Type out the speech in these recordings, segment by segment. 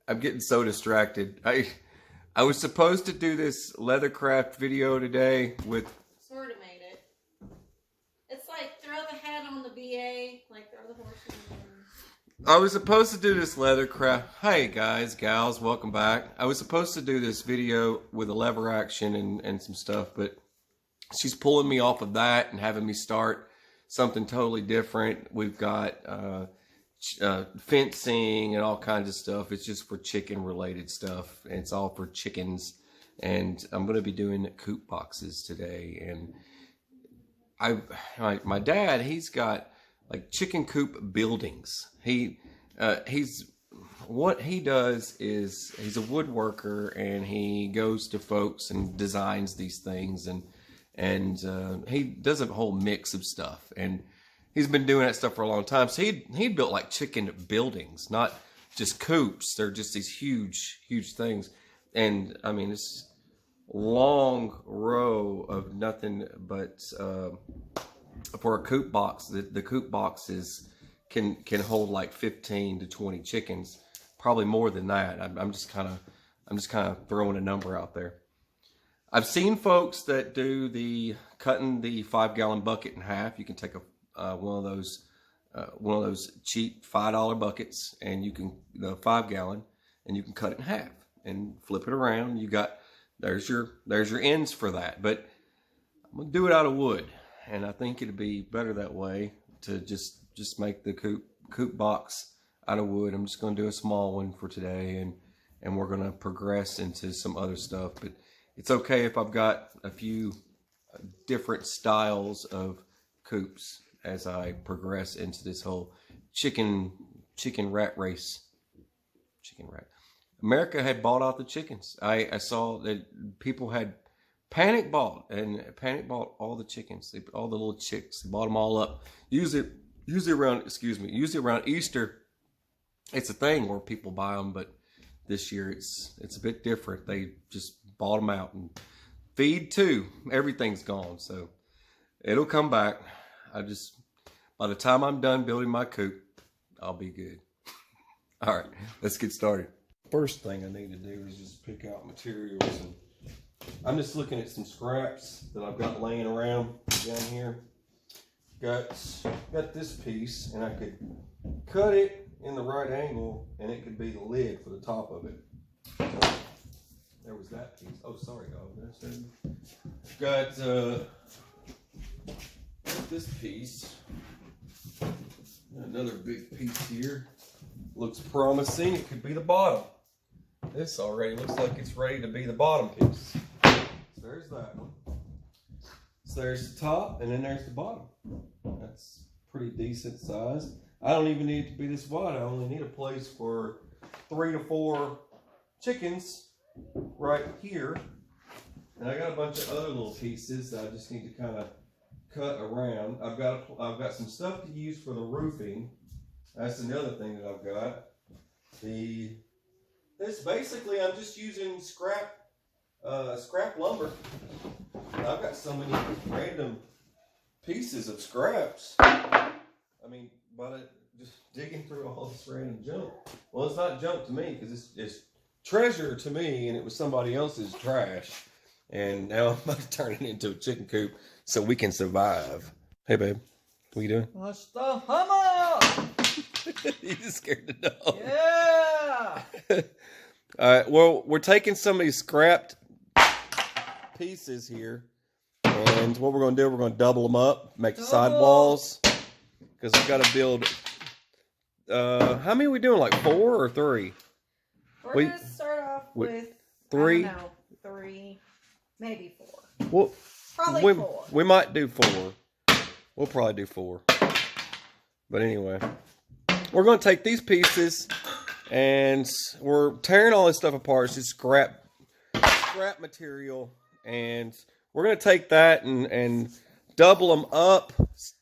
I'm getting so distracted. I was supposed to do this leathercraft video today with... Sort of made it. It's like throw the hat on the BA, like throw the horse in the... I was supposed to do this leathercraft... Hey guys, gals, welcome back. I was supposed to do this video with a lever action and some stuff, but she's pulling me off of that and having me start something totally different. We've got fencing and all kinds of stuff. It's just for chicken related stuff. And it's all for chickens. And I'm going to be doing coop boxes today. And my dad, he's got like chicken coop buildings. What he does is he's a woodworker, and he goes to folks and designs these things, and he does a whole mix of stuff, and he's been doing that stuff for a long time. So he built like chicken buildings, not just coops. They're just these huge things, and I mean it's a long row of nothing but for a coop box. The coop boxes can hold like 15 to 20 chickens, probably more than that. I'm just kind of throwing a number out there. I've seen folks that do cutting the 5-gallon bucket in half. You can take one of those cheap $5 buckets, and you can the 5-gallon, and you can cut it in half and flip it around. There's your ends for that. But I'm gonna do it out of wood, and I think it'd be better that way to just make the coop box out of wood. I'm just gonna do a small one for today, and we're gonna progress into some other stuff. But it's okay if I've got a few different styles of coops as I progress into this whole chicken rat race. Chicken rat. America had bought out the chickens. I saw that people had panic bought all the chickens. All the little chicks. They bought them all up. Usually around Easter, it's a thing where people buy them, but this year it's a bit different. They just bought them out, and feed too. Everything's gone, so it'll come back. By the time I'm done building my coop, I'll be good. All right, let's get started. First thing I need to do is just pick out materials, and I'm just looking at some scraps that I've got laying around down here. Got this piece, and I could cut it in the right angle, and it could be the lid for the top of it. So, there was that piece. Oh, sorry, dog. Got this piece. Another big piece here. Looks promising. It could be the bottom. This already looks like it's ready to be the bottom piece. So there's that one. So there's the top, and then there's the bottom. That's pretty decent size. I don't even need it to be this wide. I only need a place for 3 to 4 chickens right here. And I got a bunch of other little pieces that I just need to kind of cut around. I've got some stuff to use for the roofing. That's another thing that I've got. This basically, I'm just using scrap lumber. I've got so many random pieces of scraps. I mean, just digging through all this random junk. Well, it's not junk to me, because it's treasure to me, and it was somebody else's trash. And now I'm about to turn it into a chicken coop so we can survive. Hey, babe. What are you doing? What's the hummer? You just scared the dog. Yeah! All right, well, we're taking some of these scrapped pieces here, and what we're going to do, we're going to double them up, make the sidewalls, because we've got to build, how many are we doing, like 4 or 3? We're going to start off with 3? I don't know, 3, maybe 4. Well, probably 4. We might do 4. We'll probably do 4. But anyway, we're going to take these pieces, and we're tearing all this stuff apart. It's just scrap material, and we're going to take that and double them up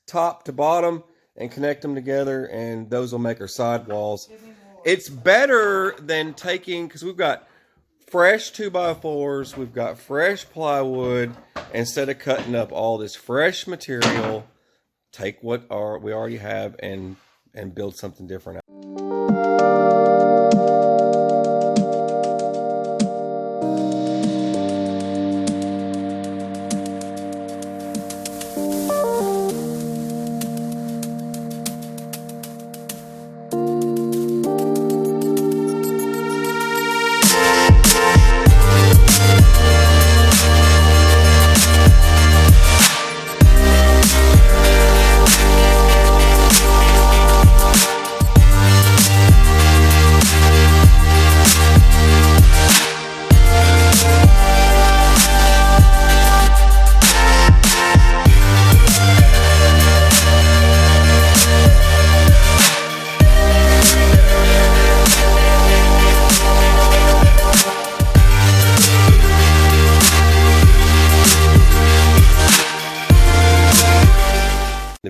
top to bottom and connect them together, and those will make our sidewalls. It's better than taking, because we've got fresh 2x4s, we've got fresh plywood. Instead of cutting up all this fresh material, take what we already have and build something different out.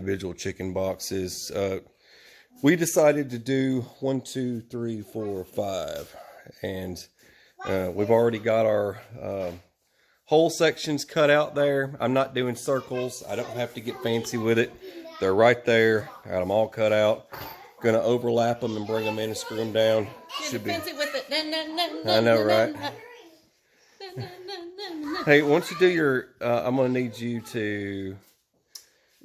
individual chicken boxes. We decided to do 1, 2, 3, 4, 5, and we've already got our hole sections cut out there. I'm not doing circles. I don't have to get fancy with it. They're right there. Got them all cut out. Gonna overlap them and bring them in and screw them down. Should be. Fancy with it. I know, right? Hey, once you do your, I'm gonna need you to.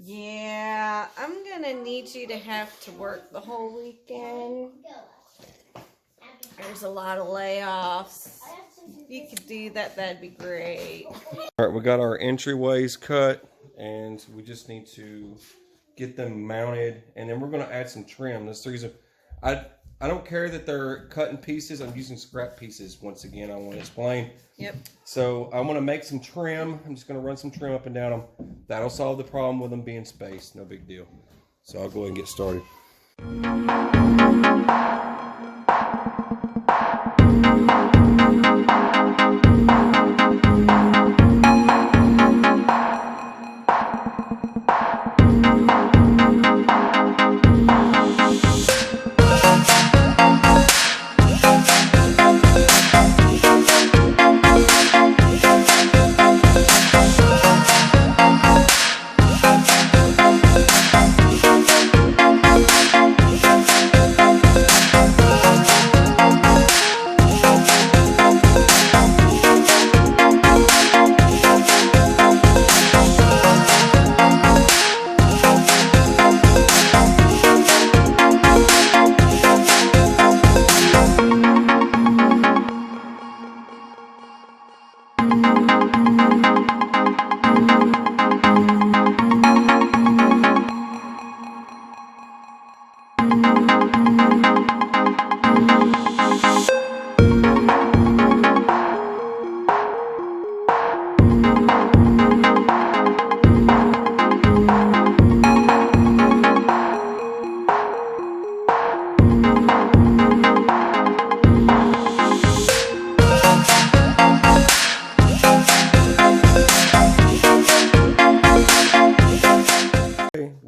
Yeah, I'm gonna need you to have to work the whole weekend. There's a lot of layoffs. If you could do that, that'd be great. All right, we got our entryways cut, and we just need to get them mounted, and then we're going to add some trim. That's the reason I don't care that they're cut in pieces. I'm using scrap pieces once again. I want to explain. Yep. So I want to make some trim. I'm just going to run some trim up and down them. That'll solve the problem with them being spaced. No big deal. So I'll go ahead and get started.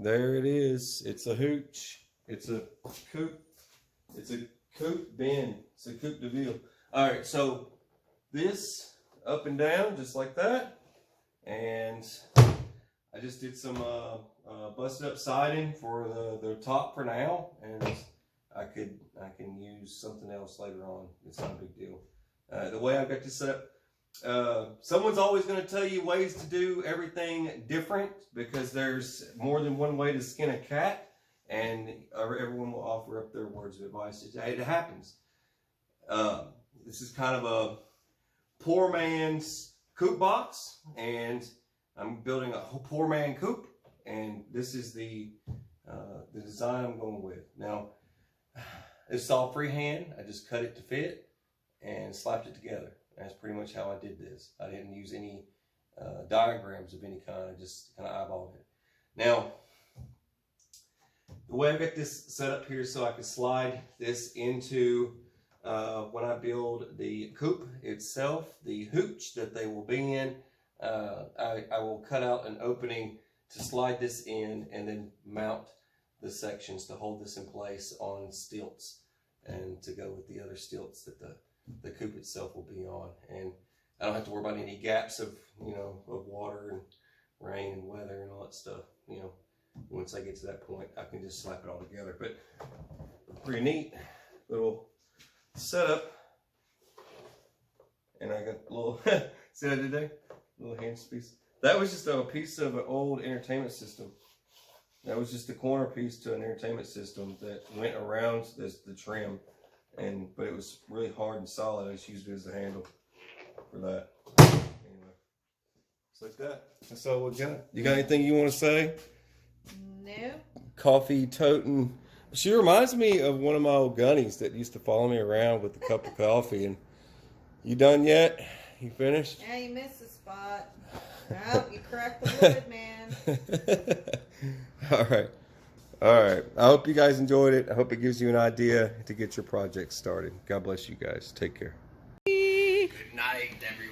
There it is. It's a hooch. It's a Coop. It's a Coop bin. It's a Coop de Ville. All right, so this up and down just like that, and I just did some busted up siding for the top for now, and I can use something else later on. It's not a big deal. The way I've got this set up. Someone's always going to tell you ways to do everything different because there's more than one way to skin a cat, and everyone will offer up their words of advice. It happens. This is kind of a poor man's coop box, and I'm building a poor man coop, and this is the design I'm going with. Now, it's all freehand. I just cut it to fit and slapped it together. That's pretty much how I did this. I didn't use any diagrams of any kind. I just kind of eyeballed it. Now, the way I got this set up here so I can slide this into when I build the coop itself, the hooch that they will be in, I will cut out an opening to slide this in and then mount the sections to hold this in place on stilts and to go with the other stilts that the coop itself will be on. And I don't have to worry about any gaps of, of water and rain and weather and all that stuff. Once I get to that point, I can just slap it all together. But pretty neat little setup. And I got a little, see what I did there? A little hand piece. That was just a piece of an old entertainment system. That was just the corner piece to an entertainment system that went around the trim. But it was really hard and solid. I just used it as a handle for that. Anyway, it's like that. That's all we got. You got anything you want to say? No. Coffee toting. She reminds me of one of my old gunnies that used to follow me around with a cup of coffee. And you done yet? You finished? Yeah, you missed the spot. Oh, you cracked the wood, man. All right. All right. I hope you guys enjoyed it. I hope it gives you an idea to get your project started. God bless you guys. Take care. Good night, everyone.